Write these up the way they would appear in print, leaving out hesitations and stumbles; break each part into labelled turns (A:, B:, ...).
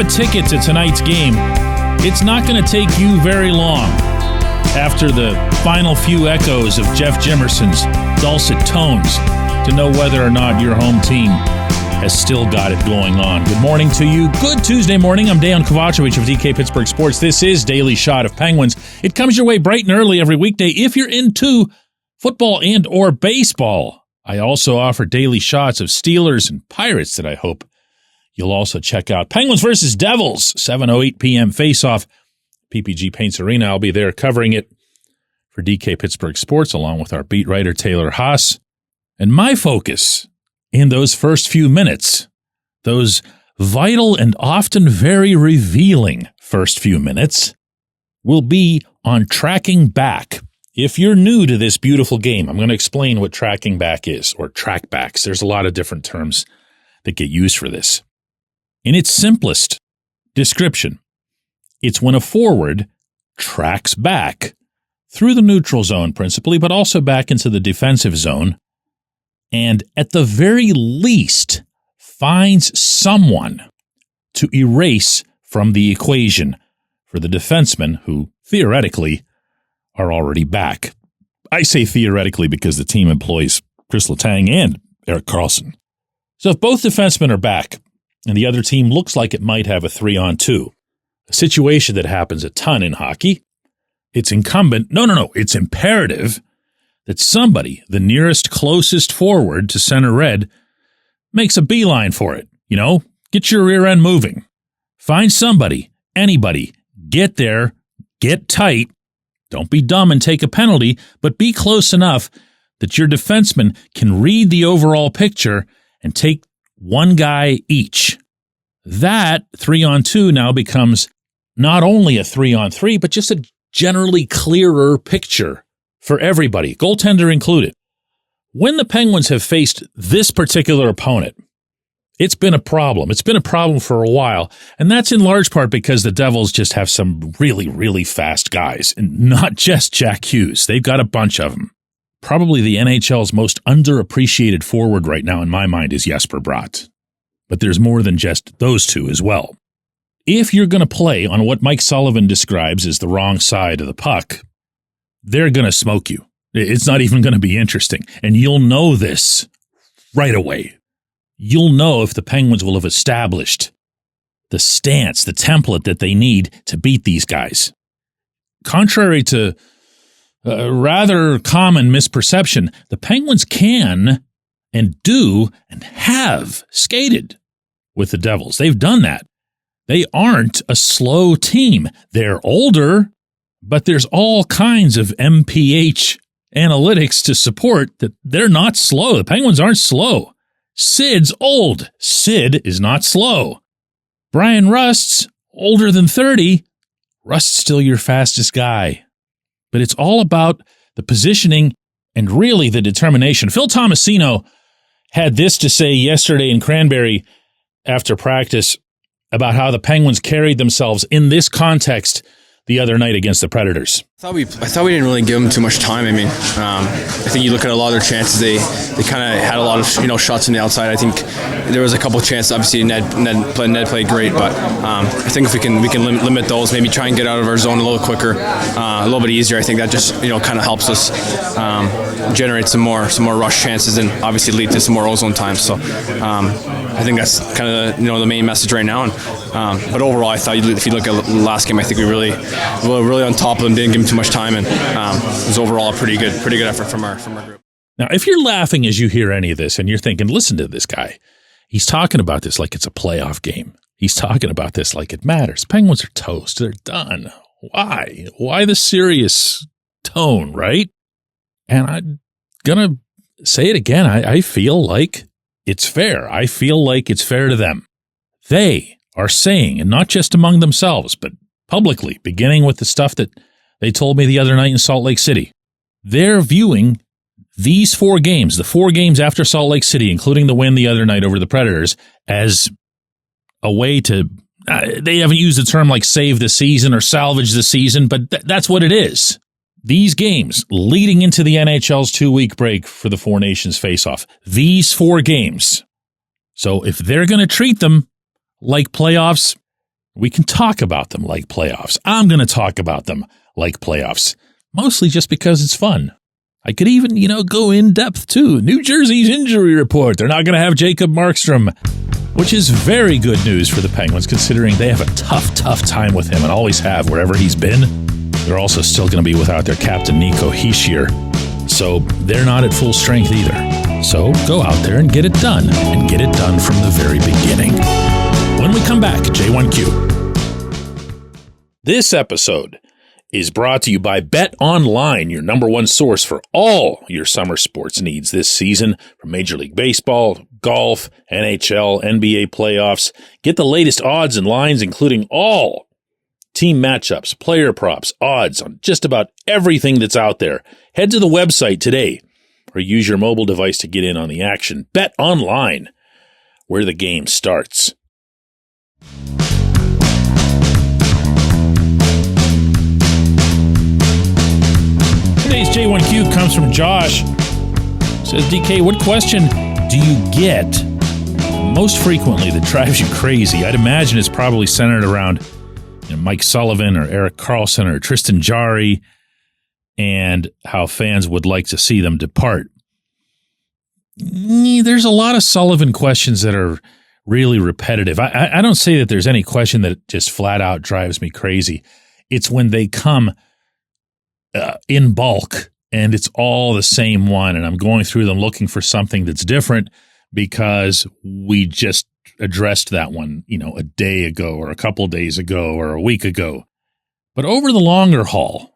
A: have a ticket to tonight's game, it's not going to take you very long after the final few echoes of Jeff Jimerson's dulcet tones to know whether or not your home team has still got it going on. Good morning to you. Good Tuesday morning. I'm Dejan Kovacevic of DK Pittsburgh Sports. This is Daily Shot of Penguins. It comes your way bright and early every weekday if you're into football and or baseball. I also offer daily shots of Steelers and Pirates that I hope you'll also check out. Penguins versus Devils, 7:08 p.m. face-off. PPG Paints Arena. I'll be there covering it for DK Pittsburgh Sports along with our beat writer Taylor Haas. And my focus in those first few minutes, those vital and often very revealing first few minutes, will be on tracking back. If you're new to this beautiful game, I'm going to explain what tracking back is, or trackbacks. There's a lot of different terms that get used for this. In its simplest description, it's when a forward tracks back through the neutral zone principally, but also back into the defensive zone, and at the very least finds someone to erase from the equation for the defensemen who, theoretically, are already back. I say theoretically because the team employs Chris Letang and Erik Karlsson. So if both defensemen are back and the other team looks like it might have a 3-on-2, a situation that happens a ton in hockey, it's it's imperative that somebody, the nearest closest forward to center red, makes a beeline for it. Get your rear end moving. Find somebody, anybody, get there, get tight. Don't be dumb and take a penalty, but be close enough that your defenseman can read the overall picture and take one guy each. That 3-on-2 now becomes not only a 3-on-3, but just a generally clearer picture for everybody, goaltender included. When the Penguins have faced this particular opponent, it's been a problem. It's been a problem for a while, and that's in large part because the Devils just have some really, really fast guys, and not just Jack Hughes. They've got a bunch of them. Probably the NHL's most underappreciated forward right now in my mind is Jesper Bratt. But there's more than just those two as well. If you're going to play on what Mike Sullivan describes as the wrong side of the puck, they're going to smoke you. It's not even going to be interesting. And you'll know this right away. You'll know if the Penguins will have established the stance, the template that they need to beat these guys. Contrary to a rather common misperception, the Penguins can and do and have skated with the Devils. They've done that. They aren't a slow team. They're older, but there's all kinds of MPH analytics to support that they're not slow. The Penguins aren't slow. Sid's old. Sid is not slow. Brian Rust's older than 30. Rust's still your fastest guy. But it's all about the positioning and really the determination. Phil Tomasino had this to say yesterday in Cranberry after practice about how the Penguins carried themselves in this context the other night against the Predators.
B: I thought we didn't really give them too much time. I think you look at a lot of their chances. They kind of had a lot of shots on the outside. I think there was a couple of chances. Obviously, Ned played great, but I think if we can limit those, maybe try and get out of our zone a little quicker, a little bit easier. I think that just kind of helps us generate some more rush chances and obviously lead to some more ozone time. So I think that's kind of the main message right now. But overall, I thought if you look at the last game, I think we really on top of them, didn't give them too much time, and it was overall a pretty good effort from our group.
A: Now, if you're laughing as you hear any of this and you're thinking, listen to this guy, he's talking about this like it's a playoff game. He's talking about this like it matters. Penguins are toast. They're done. Why? Why the serious tone, right? And I'm going to say it again. I feel like it's fair. I feel like it's fair to them. They are saying, and not just among themselves, but publicly, beginning with the stuff that they told me the other night in Salt Lake City. They're viewing these 4 games, the 4 games after Salt Lake City, including the win the other night over the Predators, as a way to, they haven't used the term like save the season or salvage the season, but that's what it is. These games leading into the NHL's 2-week break for the Four Nations face-off, these 4 games. So if they're going to treat them like playoffs, We can talk about them like playoffs. I'm going to talk about them like playoffs, mostly just because it's fun. I could even, go in depth too. New Jersey's injury report. They're not going to have Jacob Markstrom, which is very good news for the Penguins considering they have a tough time with him and always have wherever he's been. They're also still going to be without their captain, Nico Hischier. So they're not at full strength either. So go out there and get it done, and get it done from the very beginning. When we come back, J1Q. This episode is brought to you by Bet Online, your number one source for all your summer sports needs this season, from Major League Baseball, golf, NHL, NBA playoffs. Get the latest odds and lines, including all team matchups, player props, odds on just about everything that's out there. Head to the website today or use your mobile device to get in on the action. Bet Online, where the game starts. Today's J1Q comes from Josh. Says, DK, what question do you get most frequently that drives you crazy? I'd imagine it's probably centered around Mike Sullivan or Erik Karlsson or Tristan Jarry and how fans would like to see them depart. There's a lot of Sullivan questions that are really repetitive. I don't say that there's any question that just flat out drives me crazy. It's when they come in bulk and it's all the same one, and I'm going through them looking for something that's different because we just addressed that one, a day ago or a couple days ago or a week ago. But over the longer haul,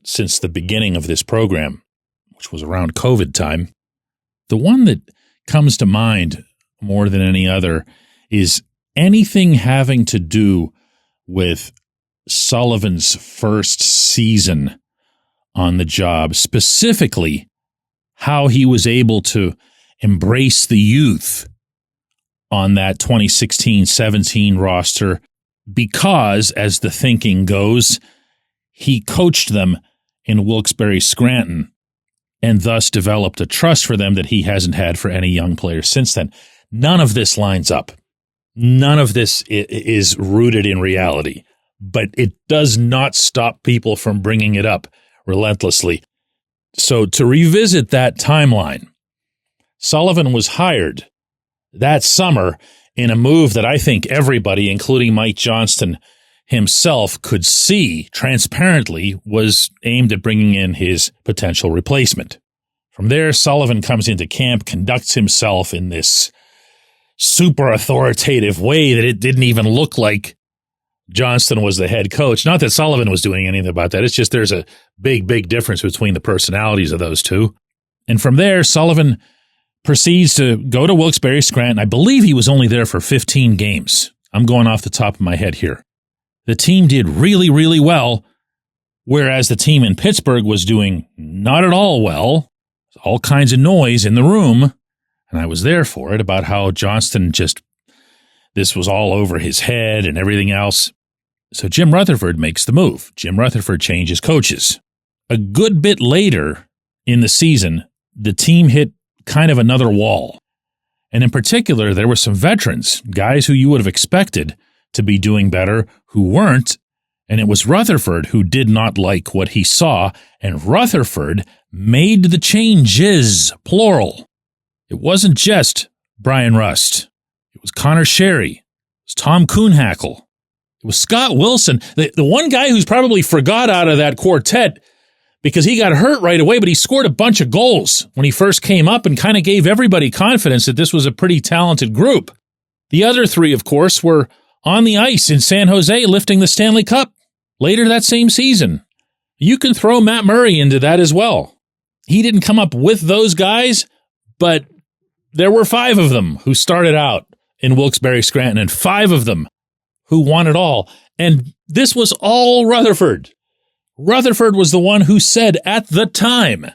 A: since the beginning of this program, which was around COVID time, the one that comes to mind more than any other is anything having to do with Sullivan's first season on the job, specifically how he was able to embrace the youth on that 2016-17 roster because, as the thinking goes, he coached them in Wilkes-Barre Scranton and thus developed a trust for them that he hasn't had for any young players since then. None of this lines up. None of this is rooted in reality, but it does not stop people from bringing it up relentlessly. So to revisit that timeline, Sullivan was hired that summer in a move that I think everybody, including Mike Johnston himself, could see transparently was aimed at bringing in his potential replacement. From there, Sullivan comes into camp, conducts himself in this super authoritative way that it didn't even look like Johnston was the head coach. Not that Sullivan was doing anything about that. It's just there's a big difference between the personalities of those two. And from there, Sullivan proceeds to go to Wilkes-Barre Scranton. I believe he was only there for 15 games. I'm going off the top of my head here. The team did really well, whereas the team in Pittsburgh was doing not at all well. All kinds of noise in the room, and I was there for it, about how Johnston this was all over his head and everything else. So Jim Rutherford makes the move. Jim Rutherford changes coaches. A good bit later in the season, the team hit kind of another wall. And in particular, there were some veterans, guys who you would have expected to be doing better, who weren't. And it was Rutherford who did not like what he saw, and Rutherford made the changes, plural. It wasn't just Brian Rust. It was Connor Sherry. It was Tom Kuhnhackl. It was Scott Wilson, the one guy who's probably forgot out of that quartet because he got hurt right away, but he scored a bunch of goals when he first came up and kind of gave everybody confidence that this was a pretty talented group. The other three, of course, were on the ice in San Jose lifting the Stanley Cup later that same season. You can throw Matt Murray into that as well. He didn't come up with those guys, but there were 5 of them who started out in Wilkes-Barre Scranton and 5 of them who won it all. And this was all Rutherford. Rutherford was the one who said at the time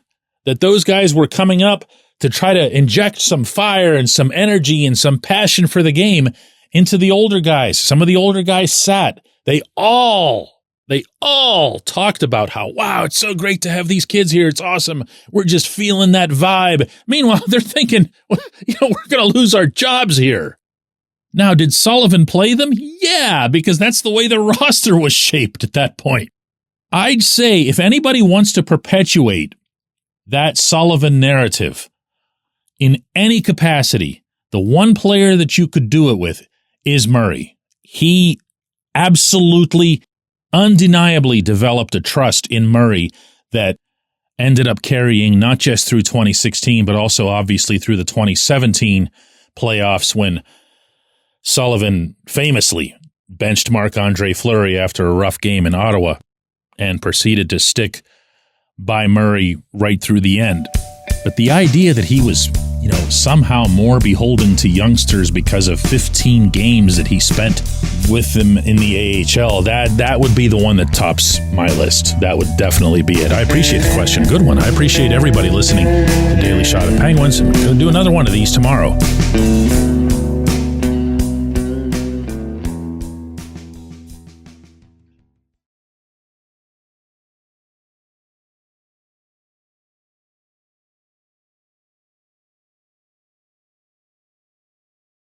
A: that those guys were coming up to try to inject some fire and some energy and some passion for the game into the older guys. Some of the older guys sat. They all talked about how, wow, it's so great to have these kids here. It's awesome. We're just feeling that vibe. Meanwhile, they're thinking, we're going to lose our jobs here. Now, did Sullivan play them? Yeah, because that's the way the roster was shaped at that point. I'd say if anybody wants to perpetuate that Sullivan narrative in any capacity, the one player that you could do it with is Murray. He absolutely, undeniably developed a trust in Murray that ended up carrying not just through 2016, but also obviously through the 2017 playoffs when Sullivan famously benched Marc-Andre Fleury after a rough game in Ottawa and proceeded to stick by Murray right through the end. But the idea that he was, somehow more beholden to youngsters because of 15 games that he spent with them in the AHL, that would be the one that tops my list. That would definitely be it. I appreciate the question. Good one. I appreciate everybody listening to Daily Shot of Penguins. I'm going to do another one of these tomorrow.